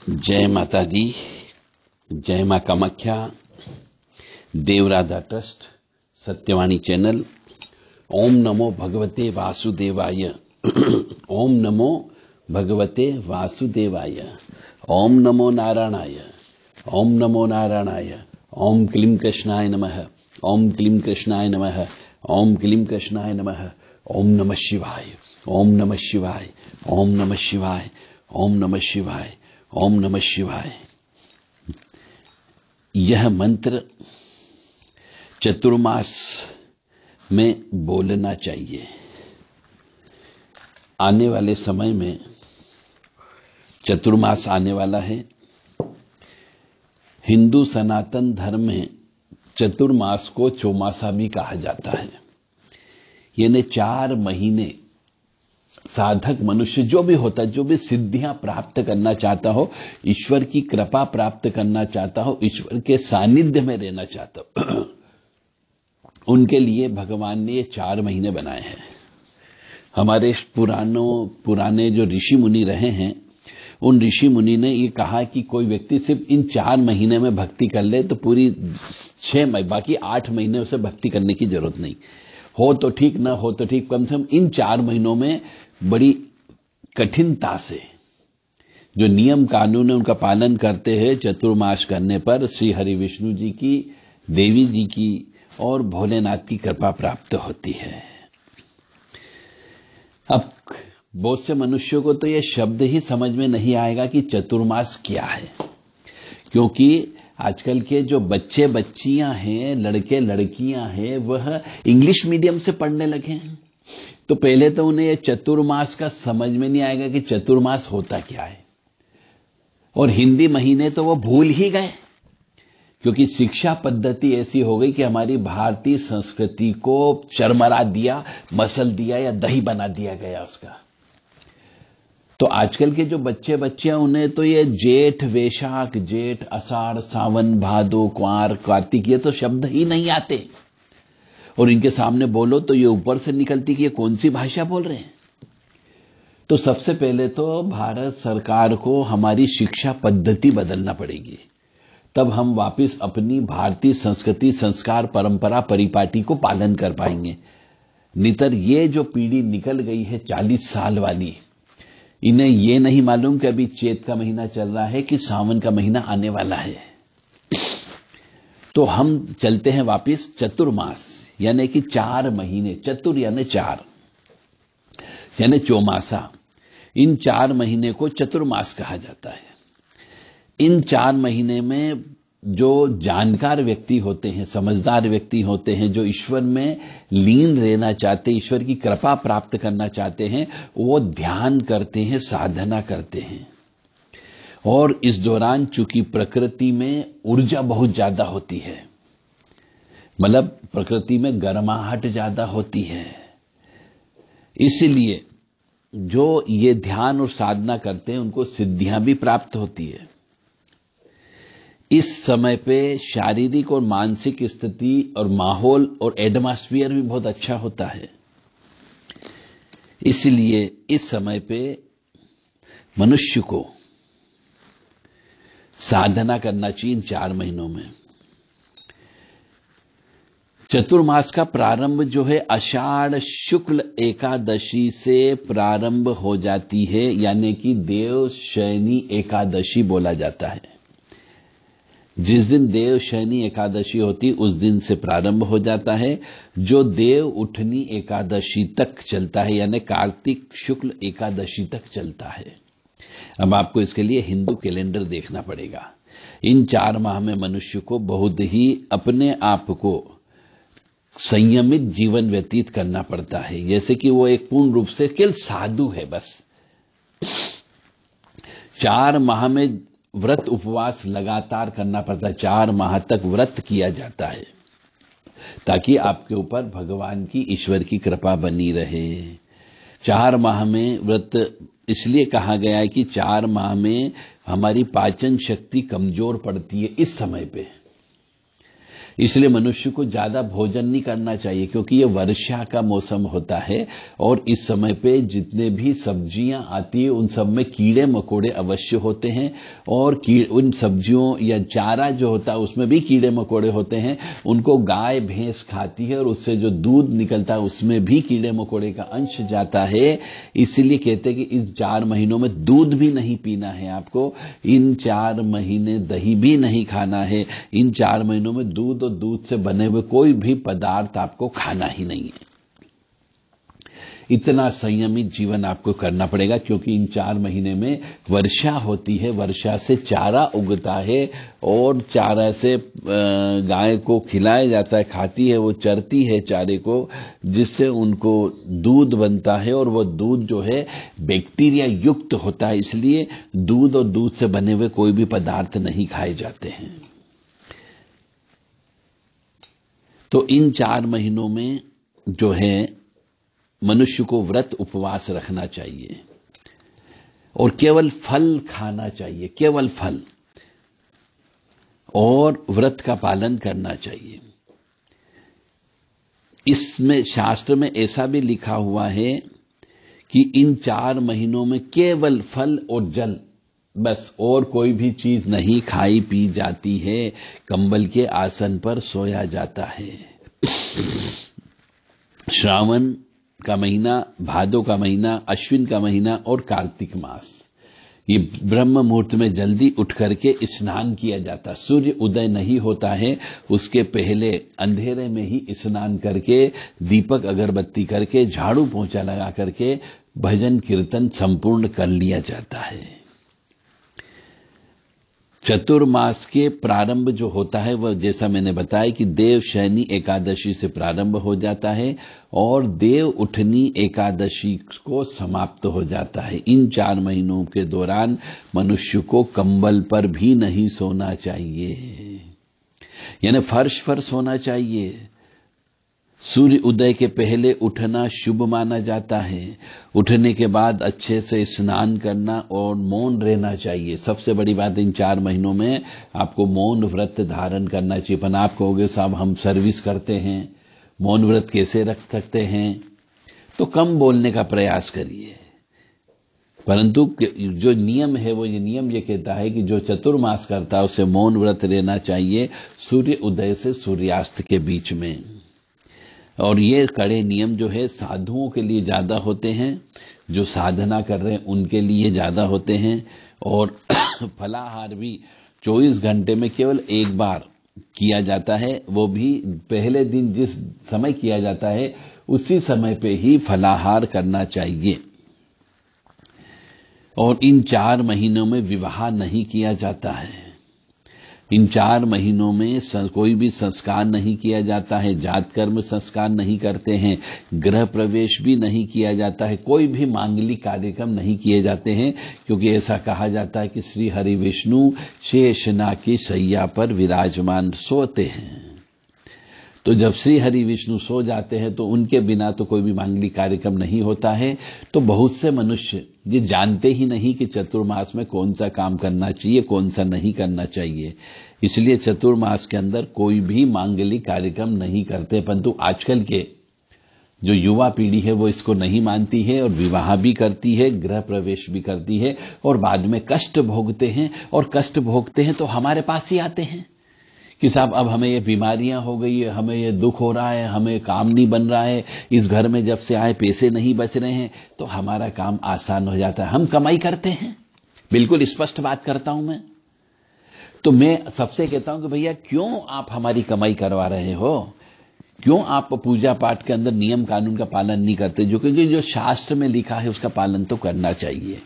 जय माता दी, जय मां कामाख्या, देवराधा ट्रस्ट, सत्यवाणी चैनल। ओम नमो भगवते वासुदेवाय। ओम नमो भगवते वासुदेवाय। ओम नमो नारायणाय। ओम नमो नारायणाय। ओम क्लीं कृष्णाय नमः। ओम क्लीं कृष्णाय नमः। ओम क्लीं कृष्णाय नमः। ओम नमः शिवाय। ओम नमः शिवाय। ओम नमः शिवाय। ओम नमः शिवाय। ओम नमः शिवाय। यह मंत्र चतुर्मास में बोलना चाहिए। आने वाले समय में चतुर्मास आने वाला है। हिंदू सनातन धर्म में चतुर्मास को चौमासा भी कहा जाता है। यानी 4 महीने साधक मनुष्य जो भी होता है, जो भी सिद्धियां प्राप्त करना चाहता हो, ईश्वर की कृपा प्राप्त करना चाहता हो, ईश्वर के सानिध्य में रहना चाहता हो, उनके लिए भगवान ने ये 4 महीने बनाए हैं। हमारे पुराने जो ऋषि मुनि रहे हैं, उन ऋषि मुनि ने ये कहा कि कोई व्यक्ति सिर्फ इन 4 महीने में भक्ति कर ले तो पूरी 6 महीने, बाकी 8 महीने उसे भक्ति करने की जरूरत नहीं। हो तो ठीक, ना हो तो ठीक, कम से कम इन 4 महीनों में बड़ी कठिनता से जो नियम कानून है उनका पालन करते हैं। चतुर्मास करने पर श्री हरि विष्णु जी की, देवी जी की और भोलेनाथ की कृपा प्राप्त होती है। अब बहुत से मनुष्यों को तो यह शब्द ही समझ में नहीं आएगा कि चतुर्मास क्या है, क्योंकि आजकल के जो बच्चे बच्चियां हैं, लड़के लड़कियां हैं, वह इंग्लिश मीडियम से पढ़ने लगे हैं। तो पहले तो उन्हें चतुर्मास का समझ में नहीं आएगा कि चतुर्मास होता क्या है, और हिंदी महीने तो वो भूल ही गए, क्योंकि शिक्षा पद्धति ऐसी हो गई कि हमारी भारतीय संस्कृति को चरमरा दिया, मसल दिया या दही बना दिया गया उसका। तो आजकल के जो बच्चे बच्चियां, उन्हें तो ये जेठ वैशाख, जेठ आषाढ़ सावन भादो क्वार कार्तिक, ये तो शब्द ही नहीं आते, और इनके सामने बोलो तो ये ऊपर से निकलती कि ये कौन सी भाषा बोल रहे हैं। तो सबसे पहले तो भारत सरकार को हमारी शिक्षा पद्धति बदलना पड़ेगी, तब हम वापस अपनी भारतीय संस्कृति, संस्कार, परंपरा, परिपाटी को पालन कर पाएंगे। नितर ये जो पीढ़ी निकल गई है 40 साल वाली, इन्हें ये नहीं मालूम कि अभी चैत का महीना चल रहा है कि सावन का महीना आने वाला है। तो हम चलते हैं वापस चतुर्मास, यानी कि 4 महीने। चतुर यानी 4, यानी चौमासा। इन 4 महीने को चतुर्मास कहा जाता है। इन 4 महीने में जो जानकार व्यक्ति होते हैं, समझदार व्यक्ति होते हैं, जो ईश्वर में लीन रहना चाहते, ईश्वर की कृपा प्राप्त करना चाहते हैं, वो ध्यान करते हैं, साधना करते हैं। और इस दौरान चूंकि प्रकृति में ऊर्जा बहुत ज्यादा होती है, मतलब प्रकृति में गर्माहट ज्यादा होती है, इसलिए जो ये ध्यान और साधना करते हैं उनको सिद्धियां भी प्राप्त होती है। इस समय पे शारीरिक और मानसिक स्थिति और माहौल और एटमॉस्फेयर भी बहुत अच्छा होता है। इसलिए इस समय पे मनुष्य को साधना करना चाहिए इन 4 महीनों में। चतुर्मास का प्रारंभ जो है आषाढ़ शुक्ल एकादशी से प्रारंभ हो जाती है, यानी कि देव शयनी एकादशी बोला जाता है। जिस दिन देव शयनी एकादशी होती उस दिन से प्रारंभ हो जाता है, जो देव उठनी एकादशी तक चलता है, यानी कार्तिक शुक्ल एकादशी तक चलता है। अब आपको इसके लिए हिंदू कैलेंडर देखना पड़ेगा। इन 4 माह में मनुष्य को बहुत ही अपने आप को संयमित जीवन व्यतीत करना पड़ता है, जैसे कि वो एक पूर्ण रूप से केवल साधु है बस। 4 माह में व्रत उपवास लगातार करना पड़ता है। 4 माह तक व्रत किया जाता है ताकि आपके ऊपर भगवान की, ईश्वर की कृपा बनी रहे। 4 माह में व्रत इसलिए कहा गया है कि 4 माह में हमारी पाचन शक्ति कमजोर पड़ती है। इस समय पे इसलिए मनुष्य को ज्यादा भोजन नहीं करना चाहिए, क्योंकि ये वर्षा का मौसम होता है और इस समय पे जितने भी सब्जियां आती है उन सब में कीड़े मकोड़े अवश्य होते हैं, और उन सब्जियों या चारा जो होता है उसमें भी कीड़े मकोड़े होते हैं। उनको गाय भैंस खाती है और उससे जो दूध निकलता है उसमें भी कीड़े मकोड़े का अंश जाता है। इसलिए कहते हैं कि इस 4 महीनों में दूध भी नहीं पीना है आपको, इन 4 महीने दही भी नहीं खाना है, इन 4 महीनों में दूध और दूध से बने हुए कोई भी पदार्थ आपको खाना ही नहीं है। इतना संयमित जीवन आपको करना पड़ेगा, क्योंकि इन 4 महीने में वर्षा होती है, वर्षा से चारा उगता है और चारा से गाय को खिलाया जाता है, खाती है, वो चरती है चारे को, जिससे उनको दूध बनता है और वो दूध जो है बैक्टीरिया युक्त होता है। इसलिए दूध और दूध से बने हुए कोई भी पदार्थ नहीं खाए जाते हैं। तो इन 4 महीनों में जो है मनुष्य को व्रत उपवास रखना चाहिए और केवल फल खाना चाहिए, केवल फल, और व्रत का पालन करना चाहिए। इसमें शास्त्र में ऐसा भी लिखा हुआ है कि इन 4 महीनों में केवल फल और जल, बस और कोई भी चीज नहीं खाई पी जाती है, कंबल के आसन पर सोया जाता है। श्रावण का महीना, भादो का महीना, अश्विन का महीना और कार्तिक मास, ये ब्रह्म मुहूर्त में जल्दी उठ करके स्नान किया जाता। सूर्य उदय नहीं होता है उसके पहले अंधेरे में ही स्नान करके, दीपक अगरबत्ती करके, झाड़ू पोंछा लगा करके भजन कीर्तन संपूर्ण कर लिया जाता है। चतुर्मास के प्रारंभ जो होता है वह, जैसा मैंने बताया कि देवशयनी एकादशी से प्रारंभ हो जाता है और देव उठनी एकादशी को समाप्त हो जाता है। इन 4 महीनों के दौरान मनुष्य को कंबल पर भी नहीं सोना चाहिए, यानी फर्श पर सोना चाहिए। सूर्य उदय के पहले उठना शुभ माना जाता है। उठने के बाद अच्छे से स्नान करना और मौन रहना चाहिए। सबसे बड़ी बात, इन 4 महीनों में आपको मौन व्रत धारण करना चाहिए। पर आप कहोगे साहब हम सर्विस करते हैं, मौन व्रत कैसे रख सकते हैं? तो कम बोलने का प्रयास करिए। परंतु जो नियम है वो ये कहता है कि जो चतुर्मास करता है उसे मौन व्रत रहना चाहिए सूर्य उदय से सूर्यास्त के बीच में। और ये कड़े नियम जो है साधुओं के लिए ज्यादा होते हैं, जो साधना कर रहे हैं उनके लिए ज्यादा होते हैं। और फलाहार भी 24 घंटे में केवल एक बार किया जाता है, वो भी पहले दिन जिस समय किया जाता है उसी समय पे ही फलाहार करना चाहिए। और इन 4 महीनों में विवाह नहीं किया जाता है। इन 4 महीनों में कोई भी संस्कार नहीं किया जाता है, जात कर्म संस्कार नहीं करते हैं, गृह प्रवेश भी नहीं किया जाता है, कोई भी मांगलिक कार्यक्रम नहीं किए जाते हैं, क्योंकि ऐसा कहा जाता है कि श्री हरि विष्णु शेषनाग की शैया पर विराजमान सोते हैं। तो जब श्री हरि विष्णु सो जाते हैं तो उनके बिना तो कोई भी मांगलिक कार्यक्रम नहीं होता है। तो बहुत से मनुष्य ये जानते ही नहीं कि चतुर्मास में कौन सा काम करना चाहिए, कौन सा नहीं करना चाहिए। इसलिए चतुर्मास के अंदर कोई भी मांगलिक कार्यक्रम नहीं करते। परंतु आजकल के जो युवा पीढ़ी है वो इसको नहीं मानती है और विवाह भी करती है, गृह प्रवेश भी करती है और बाद में कष्ट भोगते हैं। और कष्ट भोगते हैं तो हमारे पास ही आते हैं कि साहब अब हमें ये बीमारियां हो गई है, हमें ये दुख हो रहा है, हमें काम नहीं बन रहा है, इस घर में जब से आए पैसे नहीं बच रहे हैं, तो हमारा काम आसान हो जाता है। हम कमाई करते हैं, बिल्कुल स्पष्ट बात करता हूं मैं। तो मैं सबसे कहता हूं कि भैया क्यों आप हमारी कमाई करवा रहे हो? क्यों आप पूजा पाठ के अंदर नियम कानून का पालन नहीं करते? जो क्योंकि जो शास्त्र में लिखा है उसका पालन तो करना चाहिए।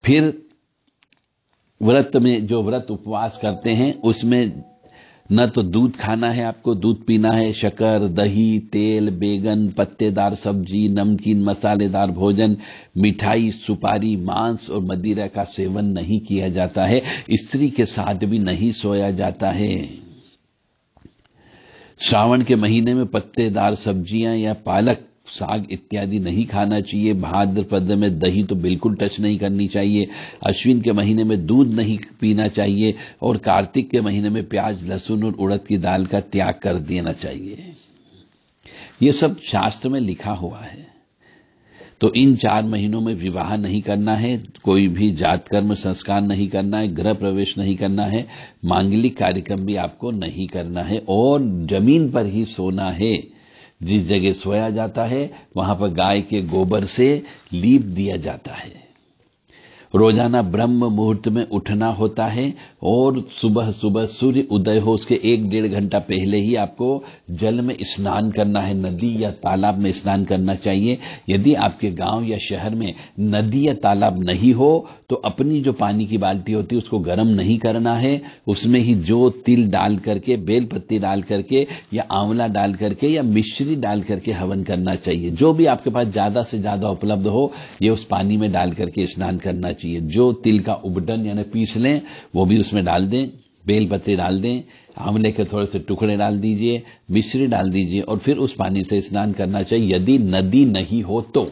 फिर व्रत में जो व्रत उपवास करते हैं उसमें न तो दूध खाना है, आपको दूध पीना है, शक्कर, दही, तेल, बेगन, पत्तेदार सब्जी, नमकीन मसालेदार भोजन, मिठाई, सुपारी, मांस और मदिरा का सेवन नहीं किया जाता है। स्त्री के साथ भी नहीं सोया जाता है। श्रावण के महीने में पत्तेदार सब्जियां या पालक साग इत्यादि नहीं खाना चाहिए। भाद्रपद में दही तो बिल्कुल टच नहीं करनी चाहिए। अश्विन के महीने में दूध नहीं पीना चाहिए और कार्तिक के महीने में प्याज, लहसुन और उड़द की दाल का त्याग कर देना चाहिए। ये सब शास्त्र में लिखा हुआ है। तो इन 4 महीनों में विवाह नहीं करना है, कोई भी जात कर्म संस्कार नहीं करना है, गृह प्रवेश नहीं करना है, मांगलिक कार्यक्रम भी आपको नहीं करना है और जमीन पर ही सोना है। जिस जगह सोया जाता है वहां पर गाय के गोबर से लीप दिया जाता है। रोजाना ब्रह्म मुहूर्त में उठना होता है और सुबह सुबह सूर्य उदय हो उसके 1-1.5 घंटा पहले ही आपको जल में स्नान करना है। नदी या तालाब में स्नान करना चाहिए। यदि आपके गांव या शहर में नदी या तालाब नहीं हो तो अपनी जो पानी की बाल्टी होती है उसको गर्म नहीं करना है। उसमें ही जो तिल डाल करके, बेलपत्ती डाल करके या आंवला डाल करके या मिश्री डाल करके हवन करना चाहिए। जो भी आपके पास ज्यादा से ज्यादा उपलब्ध हो ये उस पानी में डाल करके स्नान करना चाहिए। जो तिल का उबटन यानी पीस लें वो भी उसमें डाल दें, बेलपत्ती डाल दें, आंवले के थोड़े से टुकड़े डाल दीजिए, मिश्री डाल दीजिए और फिर उस पानी से स्नान करना चाहिए। यदि नदी नहीं हो तो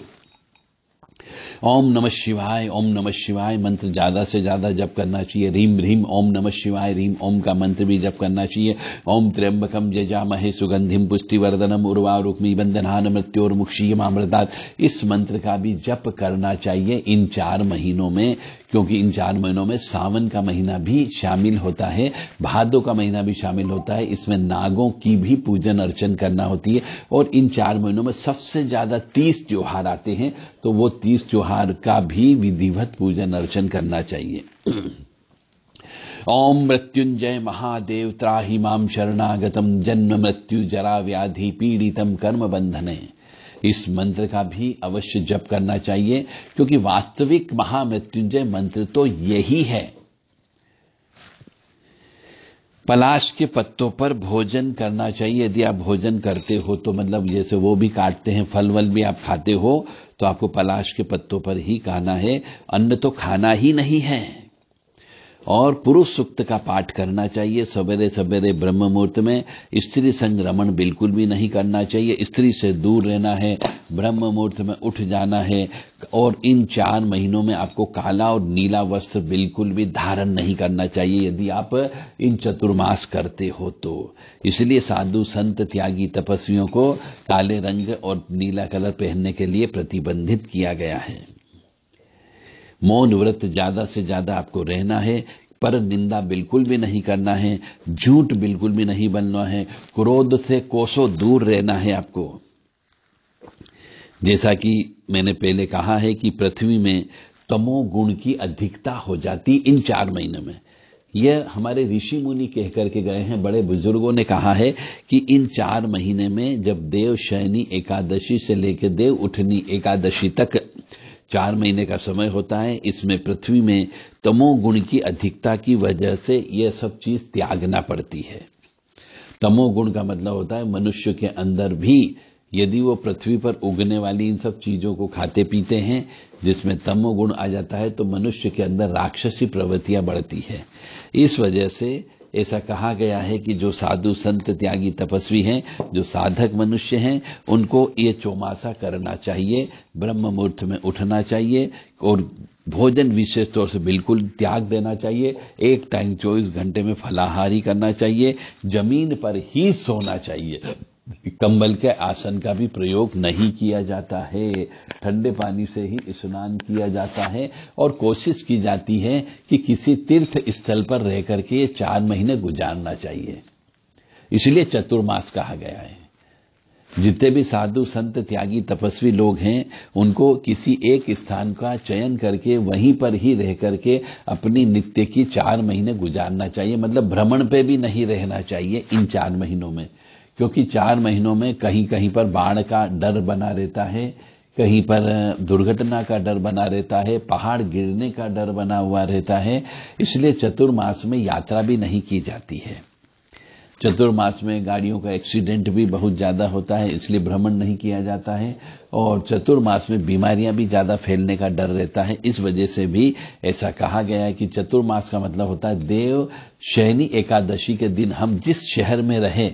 ओम नमः शिवाय, ओम नमः शिवाय मंत्र ज्यादा से ज्यादा जप करना चाहिए। रीम ह्रीम ओम नमः शिवाय, रीम ओम का मंत्र भी जप करना चाहिए। ओम त्र्यंबकम यजामहे सुगंधिम पुष्टिवर्धनम उर्वारुक्मी बंधनान मृत्योर्मुक्षीयमामृतात्, इस मंत्र का भी जप करना चाहिए इन 4 महीनों में, क्योंकि इन 4 महीनों में सावन का महीना भी शामिल होता है, भादों का महीना भी शामिल होता है। इसमें नागों की भी पूजन अर्चन करना होती है और इन 4 महीनों में सबसे ज्यादा 30 त्योहार आते हैं, तो वो 30 त्योहार का भी विधिवत पूजन अर्चन करना चाहिए। ओम मृत्युंजय महादेव त्राहि माम शरणागतम जन्म मृत्यु जरा व्याधि पीड़ितम कर्म बंधने, इस मंत्र का भी अवश्य जप करना चाहिए, क्योंकि वास्तविक महामृत्युंजय मंत्र तो यही है। पलाश के पत्तों पर भोजन करना चाहिए। यदि आप भोजन करते हो तो मतलब जैसे वो भी काटते हैं, फल वल भी आप खाते हो तो आपको पलाश के पत्तों पर ही खाना है, अन्न तो खाना ही नहीं है। और पुरुष सूक्त का पाठ करना चाहिए सवेरे सवेरे ब्रह्म मुहूर्त में। स्त्री संग रमण बिल्कुल भी नहीं करना चाहिए, स्त्री से दूर रहना है, ब्रह्म मुहूर्त में उठ जाना है। और इन 4 महीनों में आपको काला और नीला वस्त्र बिल्कुल भी धारण नहीं करना चाहिए यदि आप इन चतुर्मास करते हो तो। इसलिए साधु संत त्यागी तपस्वियों को काले रंग और नीला कलर पहनने के लिए प्रतिबंधित किया गया है। मौन व्रत ज्यादा से ज्यादा आपको रहना है, पर निंदा बिल्कुल भी नहीं करना है, झूठ बिल्कुल भी नहीं बोलना है, क्रोध से कोसों दूर रहना है आपको। जैसा कि मैंने पहले कहा है कि पृथ्वी में तमोगुण की अधिकता हो जाती इन 4 महीनों में। यह हमारे ऋषि मुनि कह करके गए हैं, बड़े बुजुर्गों ने कहा है कि इन 4 महीने में जब देव शयनी एकादशी से लेकर देव उठनी एकादशी तक 4 महीने का समय होता है, इसमें पृथ्वी में तमोगुण की अधिकता की वजह से यह सब चीज त्यागना पड़ती है। तमोगुण का मतलब होता है मनुष्य के अंदर भी यदि वो पृथ्वी पर उगने वाली इन सब चीजों को खाते पीते हैं जिसमें तमोगुण आ जाता है तो मनुष्य के अंदर राक्षसी प्रवृत्तियां बढ़ती है। इस वजह से ऐसा कहा गया है कि जो साधु संत त्यागी तपस्वी हैं, जो साधक मनुष्य हैं, उनको ये चौमासा करना चाहिए, ब्रह्म मुहूर्त में उठना चाहिए और भोजन विशेष तौर से बिल्कुल त्याग देना चाहिए। एक टाइम 24 घंटे में फलाहारी करना चाहिए, जमीन पर ही सोना चाहिए, कंबल के आसन का भी प्रयोग नहीं किया जाता है, ठंडे पानी से ही स्नान किया जाता है और कोशिश की जाती है कि किसी तीर्थ स्थल पर रह करके ये 4 महीने गुजारना चाहिए। इसलिए चतुर्मास कहा गया है। जितने भी साधु संत त्यागी तपस्वी लोग हैं उनको किसी एक स्थान का चयन करके वहीं पर ही रह करके अपनी नित्य की 4 महीने गुजारना चाहिए। मतलब भ्रमण पे भी नहीं रहना चाहिए इन 4 महीनों में, क्योंकि 4 महीनों में कहीं कहीं पर बाढ़ का डर बना रहता है, कहीं पर दुर्घटना का डर बना रहता है, पहाड़ गिरने का डर बना हुआ रहता है। इसलिए चतुर्मास में यात्रा भी नहीं की जाती है। चतुर्मास में गाड़ियों का एक्सीडेंट भी बहुत ज्यादा होता है, इसलिए भ्रमण नहीं किया जाता है और चतुर्मास में बीमारियां भी ज्यादा फैलने का डर रहता है। इस वजह से भी ऐसा कहा गया है कि चतुर्मास का मतलब होता है देव शयनी एकादशी के दिन हम जिस शहर में रहे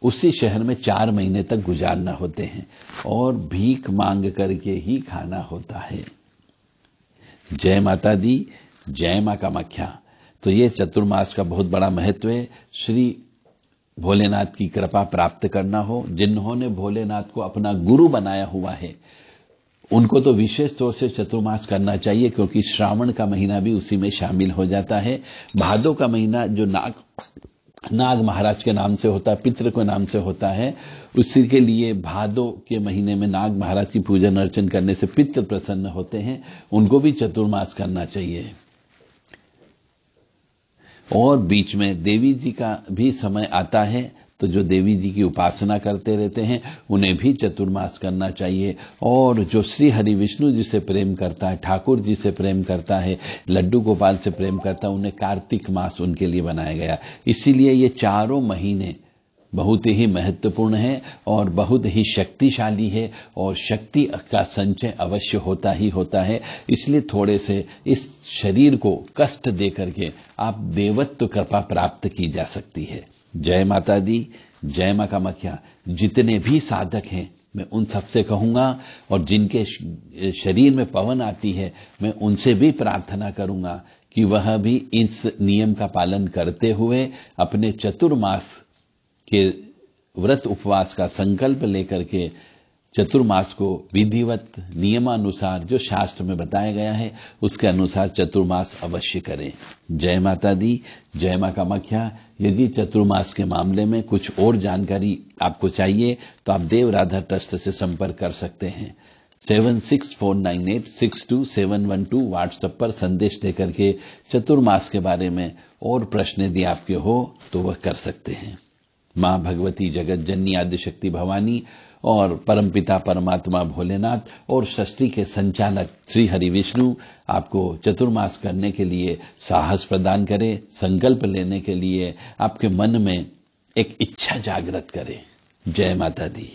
उसी शहर में 4 महीने तक गुजारना होते हैं और भीख मांग करके ही खाना होता है। जय माता दी, जय मां कामाख्या। तो ये चतुर्मास का बहुत बड़ा महत्व है। श्री भोलेनाथ की कृपा प्राप्त करना हो, जिन्होंने भोलेनाथ को अपना गुरु बनाया हुआ है, उनको तो विशेष तौर से चतुर्मास करना चाहिए, क्योंकि श्रावण का महीना भी उसी में शामिल हो जाता है। भादो का महीना जो नाग महाराज के नाम से होता है, पितृ के नाम से होता है, उसी के लिए भादो के महीने में नाग महाराज की पूजन अर्चन करने से पितृ प्रसन्न होते हैं, उनको भी चतुर्मास करना चाहिए। और बीच में देवी जी का भी समय आता है, तो जो देवी जी की उपासना करते रहते हैं उन्हें भी चतुर्मास करना चाहिए। और जो श्री हरि विष्णु जी से प्रेम करता है, ठाकुर जी से प्रेम करता है, लड्डू गोपाल से प्रेम करता है, उन्हें कार्तिक मास उनके लिए बनाया गया। इसीलिए ये चारों महीने बहुत ही महत्वपूर्ण है और बहुत ही शक्तिशाली है, और शक्ति का संचय अवश्य होता ही होता है। इसलिए थोड़े से इस शरीर को कष्ट दे करके आप देवत्व कृपा प्राप्त की जा सकती है। जय माता दी, जय मां कामाख्या। जितने भी साधक हैं मैं उन सबसे कहूंगा, और जिनके शरीर में पवन आती है मैं उनसे भी प्रार्थना करूंगा कि वह भी इस नियम का पालन करते हुए अपने चतुर्मास के व्रत उपवास का संकल्प लेकर के चतुर्मास को विधिवत नियमानुसार जो शास्त्र में बताया गया है उसके अनुसार चतुर्मास अवश्य करें। जय माता दी, जय मां कामाख्या। यदि चतुर्मास के मामले में कुछ और जानकारी आपको चाहिए तो आप देव राधा ट्रस्ट से संपर्क कर सकते हैं। 7649862712 व्हाट्सएप पर संदेश देकर के चतुर्मास के बारे में और प्रश्न यदि आपके हो तो वह कर सकते हैं। मां भगवती जगत जननी आदिशक्ति भवानी और परमपिता परमात्मा भोलेनाथ और षष्ठी के संचालक श्री हरि विष्णु आपको चतुर्मास करने के लिए साहस प्रदान करें, संकल्प लेने के लिए आपके मन में एक इच्छा जागृत करें। जय माता दी।